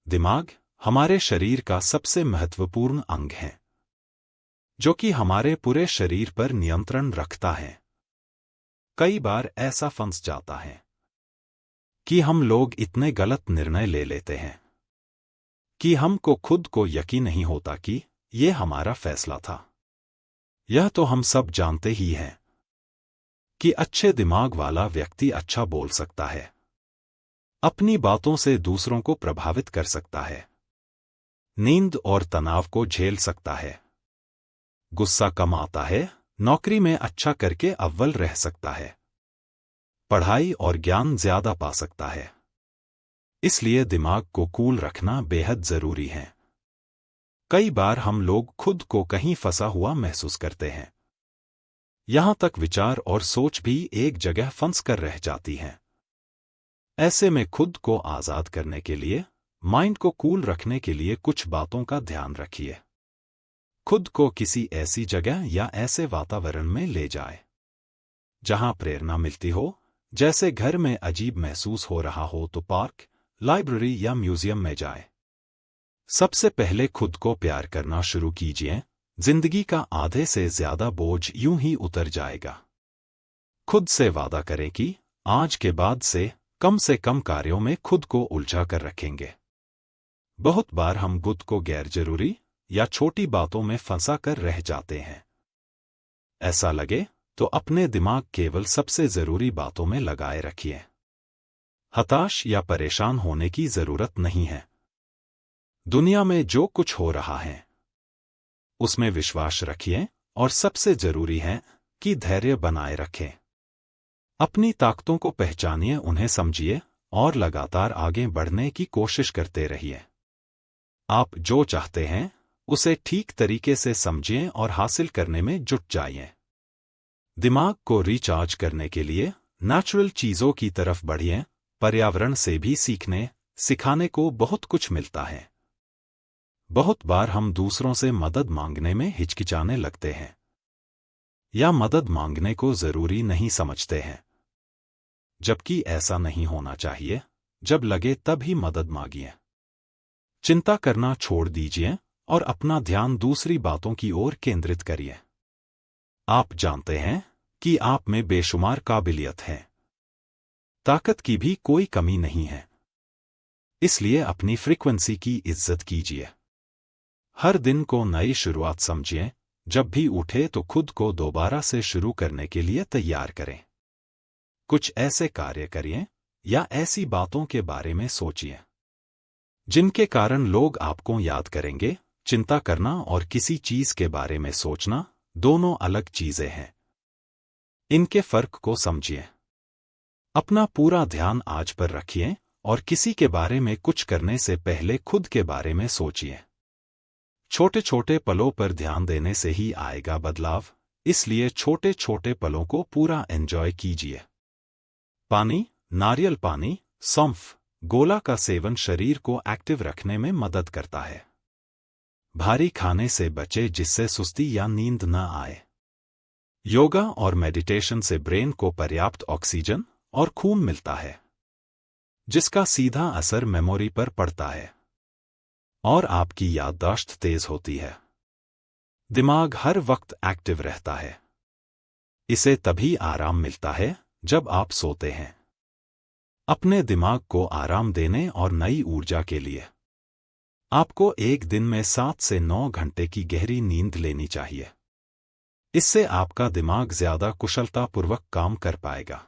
दिमाग हमारे शरीर का सबसे महत्वपूर्ण अंग है, जो कि हमारे पूरे शरीर पर नियंत्रण रखता है। कई बार ऐसा फंस जाता है कि हम लोग इतने गलत निर्णय ले लेते हैं कि हमको खुद को यकीन नहीं होता कि ये हमारा फैसला था। यह तो हम सब जानते ही हैं कि अच्छे दिमाग वाला व्यक्ति अच्छा बोल सकता है, अपनी बातों से दूसरों को प्रभावित कर सकता है, नींद और तनाव को झेल सकता है, गुस्सा कम आता है, नौकरी में अच्छा करके अव्वल रह सकता है, पढ़ाई और ज्ञान ज्यादा पा सकता है। इसलिए दिमाग को कूल रखना बेहद जरूरी है। कई बार हम लोग खुद को कहीं फंसा हुआ महसूस करते हैं, यहां तक विचार और सोच भी एक जगह फंस कर रह जाती हैं। ऐसे में खुद को आजाद करने के लिए, माइंड को कूल रखने के लिए कुछ बातों का ध्यान रखिए। खुद को किसी ऐसी जगह या ऐसे वातावरण में ले जाए जहां प्रेरणा मिलती हो। जैसे घर में अजीब महसूस हो रहा हो तो पार्क, लाइब्रेरी या म्यूजियम में जाए। सबसे पहले खुद को प्यार करना शुरू कीजिए। जिंदगी का आधे से ज्यादा बोझ यूं ही उतर जाएगा। खुद से वादा करें कि आज के बाद से कम कार्यों में खुद को उलझा कर रखेंगे। बहुत बार हम खुद को गैर जरूरी या छोटी बातों में फंसा कर रह जाते हैं। ऐसा लगे तो अपने दिमाग केवल सबसे जरूरी बातों में लगाए रखिए। हताश या परेशान होने की जरूरत नहीं है। दुनिया में जो कुछ हो रहा है उसमें विश्वास रखिए और सबसे जरूरी है कि धैर्य बनाए रखें। अपनी ताकतों को पहचानिए, उन्हें समझिए और लगातार आगे बढ़ने की कोशिश करते रहिए। आप जो चाहते हैं उसे ठीक तरीके से समझिए और हासिल करने में जुट जाइए। दिमाग को रिचार्ज करने के लिए नेचुरल चीजों की तरफ बढ़िए। पर्यावरण से भी सीखने सिखाने को बहुत कुछ मिलता है। बहुत बार हम दूसरों से मदद मांगने में हिचकिचाने लगते हैं या मदद मांगने को जरूरी नहीं समझते हैं, जबकि ऐसा नहीं होना चाहिए। जब लगे तब ही मदद मांगिए। चिंता करना छोड़ दीजिए और अपना ध्यान दूसरी बातों की ओर केंद्रित करिए। आप जानते हैं कि आप में बेशुमार काबिलियत है, ताकत की भी कोई कमी नहीं है। इसलिए अपनी फ्रीक्वेंसी की इज्जत कीजिए। हर दिन को नई शुरुआत समझिए। जब भी उठे तो खुद को दोबारा से शुरू करने के लिए तैयार करें। कुछ ऐसे कार्य करिए या ऐसी बातों के बारे में सोचिए जिनके कारण लोग आपको याद करेंगे। चिंता करना और किसी चीज के बारे में सोचना दोनों अलग चीजें हैं। इनके फर्क को समझिए। अपना पूरा ध्यान आज पर रखिए और किसी के बारे में कुछ करने से पहले खुद के बारे में सोचिए। छोटे छोटे पलों पर ध्यान देने से ही आएगा बदलाव। इसलिए छोटे छोटे पलों को पूरा एंजॉय कीजिए। पानी, नारियल पानी, सौंफ, गोला का सेवन शरीर को एक्टिव रखने में मदद करता है। भारी खाने से बचे जिससे सुस्ती या नींद न आए। योगा और मेडिटेशन से ब्रेन को पर्याप्त ऑक्सीजन और खून मिलता है, जिसका सीधा असर मेमोरी पर पड़ता है और आपकी याददाश्त तेज होती है। दिमाग हर वक्त एक्टिव रहता है। इसे तभी आराम मिलता है जब आप सोते हैं। अपने दिमाग को आराम देने और नई ऊर्जा के लिए आपको एक दिन में 7 से 9 घंटे की गहरी नींद लेनी चाहिए। इससे आपका दिमाग ज्यादा कुशलतापूर्वक काम कर पाएगा।